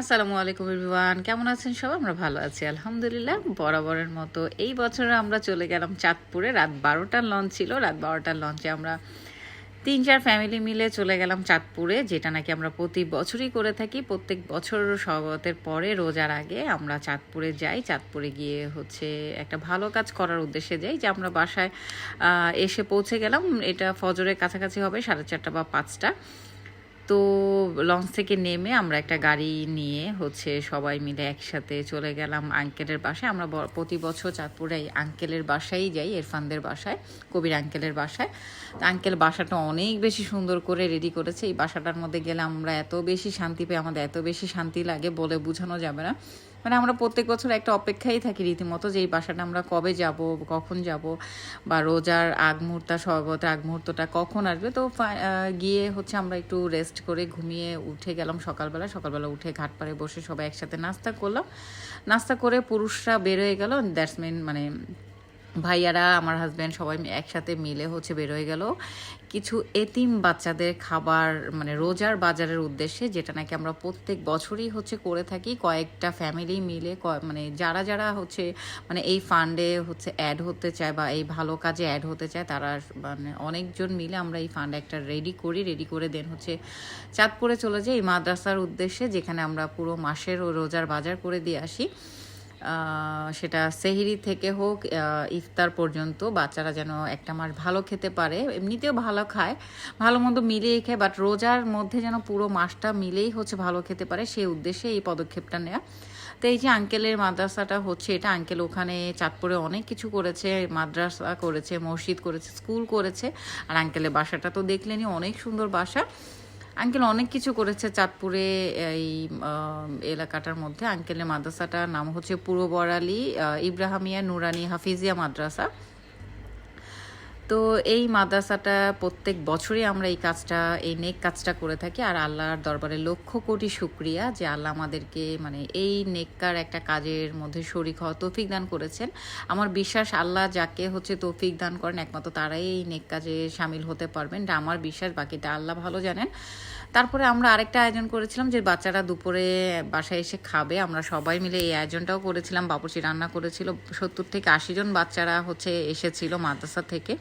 আসসালামু আলাইকুম এভরিওয়ান, কেমন আছেন সব? আমরা ভালো আছি আলহামদুলিল্লাহ। বরাবরের মতো এই বছরে আমরা চলে গেলাম চাঁদপুরে। রাত 12টার লঞ্চ ছিল। রাত 12টার লঞ্চে আমরা 3-4 ফ্যামিলি মিলে চলে গেলাম চাঁদপুরে, যেটা নাকি আমরা প্রতি বছরই করে থাকি। প্রত্যেক বছর শরবতের পরে রোজার আগে আমরা চাঁদপুরে যাই। চাঁদপুরে গিয়ে একটা ভালো কাজ করার উদ্দেশ্যে যাই, যে আমরা বাসায় এসে পৌঁছে গেলাম। এটা ফজরের কাছাকাছি হবে, 4:30 বা 5টা। তো লঞ্চ থেকে নেমে আমরা একটা গাড়ি নিয়ে সবাই মিলে একসাথে চলে গেলাম আঙ্কেলের বাসায়। আমরা প্রতি বছর চাঁদপুরে এই আঙ্কেলের বাসায় যাই, ইরফানদের বাসায়, কবির আঙ্কেলের বাসায়। তো আঙ্কেল বাসাটা অনেক বেশি সুন্দর করে রেডি করেছে। এই বাসাটার মধ্যে গেলে আমরা এত বেশি শান্তি পাই, আমাদের এত বেশি শান্তি লাগে বলে বোঝানো যাবে না। মানে আমরা প্রত্যেক বছর একটা অপেক্ষাই থাকি রীতিমতো, যে এই বাসাটা আমরা কবে যাব, কখন যাব, বা রোজার আগ মুহূর্ত, শরবতের আগ মুহূর্তটা কখন আসবে। তো গিয়ে আমরা একটু রেস্ট করে ঘুমিয়ে উঠে গেলাম সকালবেলা উঠে ঘাট পাড়ে বসে সবাই একসাথে নাস্তা করলাম। নাস্তা করে পুরুষরা বের হয়ে গেল, দ্যাটস মিন মানে ভাইয়ারা, আমার হাজব্যান্ড সবাই একসাথে মিলে বের হয়ে গেল কিছু এতিম বাচ্চাদের খাবার, মানে রোজার বাজারের উদ্দেশ্যে, যেটা নাকি আমরা প্রত্যেক বছরই করে থাকি। কয়েকটা ফ্যামিলি মিলে মানে যারা যারা মানে এই ফান্ডে অ্যাড হতে চায় বা এই ভালো কাজে অ্যাড হতে চায়, তারা মানে অনেকজন মিলে আমরা এই ফান্ড একটা রেডি করে দেন চাঁদপুরে চলে যাই এই মাদ্রাসার উদ্দেশ্যে, যেখানে আমরা পুরো মাসের রোজার বাজার করে দিয়ে আসি। সেটা সেহরি থেকে হোক ইফতার পর্যন্ত, বাচ্চারা যেন একটা মাস ভালো খেতে পারে। এমনিতেও ভালো খায়, ভালো মন্দ মিলিয়েই খায়, বাট রোজার মধ্যে যেন পুরো মাসটা মিলেই ভালো খেতে পারে, সেই উদ্দেশ্যে এই পদক্ষেপটা নেওয়া। তো এই যে আঙ্কেলের মাদ্রাসাটা এটা আঙ্কেল ওখানে চাঁদপুরে অনেক কিছু করেছে, মাদ্রাসা করেছে, মসজিদ করেছে, স্কুল করেছে। আর আঙ্কেলের বাসাটা তো দেখলেনই, অনেক সুন্দর বাসা। আঙ্কেল অনেক কিছু করেছে চাঁদপুরে এই এলাকাটার মধ্যে। আঙ্কেলের মাদ্রাসাটার নাম পূর্ব বড়ালী ইব্রাহিমিয়া নুরানি হাফিজিয়া মাদ্রাসা। তো এই মাদ্রাসাটা প্রত্যেক বছরই আমরা এই নেক কাজটা করে থাকি। আর আল্লাহর দরবারে লক্ষ কোটি শুকরিয়া যে আল্লাহ আমাদেরকে মানে এই নেককার একটা কাজের মধ্যে শরিক হওয়া তৌফিক দান করেছেন। আমার বিশ্বাস, আল্লাহ যাকে তৌফিক দান করেন একমাত্র তারাই এই নেক কাজে সামিল হতে পারবেন, এটা আমার বিশ্বাস। বাকিটা আল্লাহ ভালো জানেন। তারপরে আমরা আরেকটা আয়োজন করেছিলাম, যে বাচ্চারা দুপুরে বাসায় এসে খাবে। আমরা সবাই মিলে এই আয়োজনটাও করেছিলাম। বাবুর্চি রান্না করেছিল। 70 থেকে 80 জন বাচ্চারা এসেছিল মাদ্রাসা থেকে।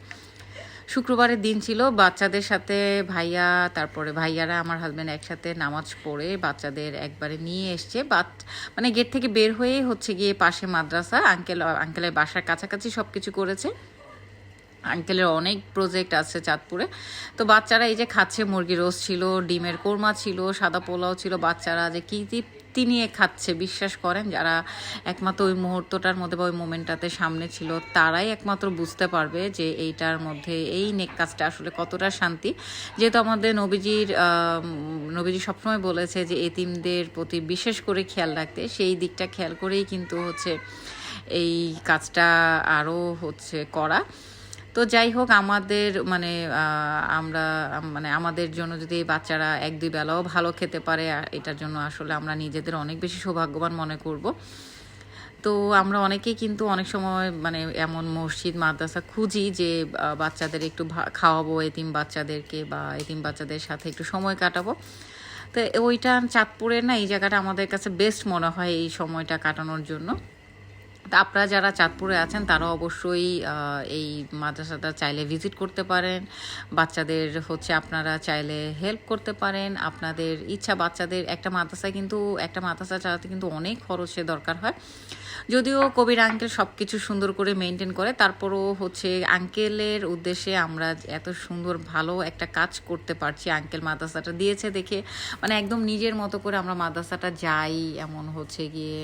শুক্রবারের দিন ছিল। বাচ্চাদের সাথে ভাইয়ারা, আমার হাজব্যান্ড একসাথে নামাজ পড়ে বাচ্চাদের একবারে নিয়ে এসছে। মানে গেট থেকে বের হয়ে গিয়ে পাশে মাদ্রাসা, আঙ্কেলের বাসার কাছাকাছি সব কিছু করেছে। আঙ্কেলের অনেক প্রজেক্ট আছে চাঁদপুরে। তো বাচ্চারা এই যে খাচ্ছে, মুরগি রোস্ট ছিল, ডিমের কোরমা ছিল, সাদা পোলাও ছিল। বাচ্চারা যে কী তৃপ্তি নিয়ে খাচ্ছে, বিশ্বাস করেন, যারা একমাত্র ওই মুহূর্তটার মধ্যে বা ওই মোমেন্টটাতে সামনে ছিল, তারাই একমাত্র বুঝতে পারবে যে এইটার মধ্যে এই নেক কাজটা আসলে কতটা শান্তি। যেহেতু আমাদের নবীজি সবসময় বলেছে যে এতিমদের প্রতি বিশেষ করে খেয়াল রাখতে, সেই দিকটা খেয়াল করেই কিন্তু এই কাজটা আরও করা। তো যাই হোক, আমাদের আমাদের জন্য যদি বাচ্চারা 1-2 বেলাও ভালো খেতে পারে, এটার জন্য আসলে আমরা নিজেদের অনেক বেশি সৌভাগ্যবান মনে করব। তো আমরা অনেকেই কিন্তু অনেক সময় এমন মসজিদ মাদ্রাসা খুঁজি যে বাচ্চাদের একটু খাওয়াবো, এতিম বাচ্চাদেরকে, বা এতিম বাচ্চাদের সাথে একটু সময় কাটাবো। তো ওইটা চাঁদপুরে না, এই জায়গাটা আমাদের কাছে বেস্ট মনে হয় এই সময়টা কাটানোর জন্য। তা আপনারা যারা চাঁদপুরে আছেন তারা অবশ্যই এই মাদ্রাসাটা চাইলে ভিজিট করতে পারেন। বাচ্চাদের আপনারা চাইলে হেল্প করতে পারেন, আপনাদের ইচ্ছা। বাচ্চাদের একটা মাদ্রাসা চালাতে কিন্তু অনেক খরচের দরকার হয়। যদিও কবির আঙ্কেল সব কিছু সুন্দর করে মেনটেন করে, তারপরও আঙ্কেলের উদ্দেশ্যে আমরা এত সুন্দর ভালো একটা কাজ করতে পারছি। আঙ্কেল মাদ্রাসাটা দিয়েছে দেখে একদম নিজের মতো করে আমরা মাদ্রাসাটা যাই, এমন গিয়ে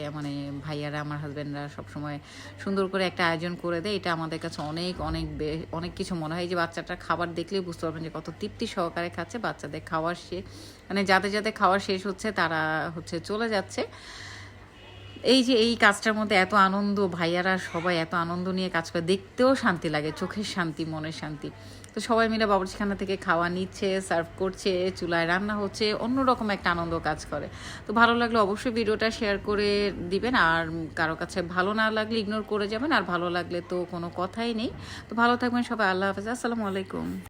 ভাইয়ারা, আমার হাজব্যান্ডরা সবসময় সুন্দর করে একটা আয়োজন করে দেয়। এটা আমাদের কাছে অনেক অনেক অনেক কিছু মনে হয়। যে বাচ্চাটার খাবার দেখলেই বুঝতে পারবেন যে কত তৃপ্তি সহকারে খাচ্ছে। বাচ্চাদের খাওয়ার যাদের খাওয়ার শেষ হচ্ছে, তারা চলে যাচ্ছে। এই যে এই কাজটার মধ্যে এত আনন্দ, ভাইয়ারা সবাই এত আনন্দ নিয়ে কাজ করে, দেখতেও শান্তি লাগে, চোখের শান্তি, মনের শান্তি। তো সবাই মিলে বাবুর্চিখানা থেকে খাওয়া নিচ্ছে, সার্ভ করছে, চুলায় রান্না হচ্ছে, অন্যরকম একটা আনন্দ কাজ করে। তো ভালো লাগলে অবশ্যই ভিডিওটা শেয়ার করে দিবেন। আর কারো কাছে ভালো না লাগলে ইগনোর করে যাবেন, আর ভালো লাগলে তো কোনো কথাই নেই। তো ভালো থাকবেন সবাই। আল্লাহ হাফেজ, আসসালামু আলাইকুম।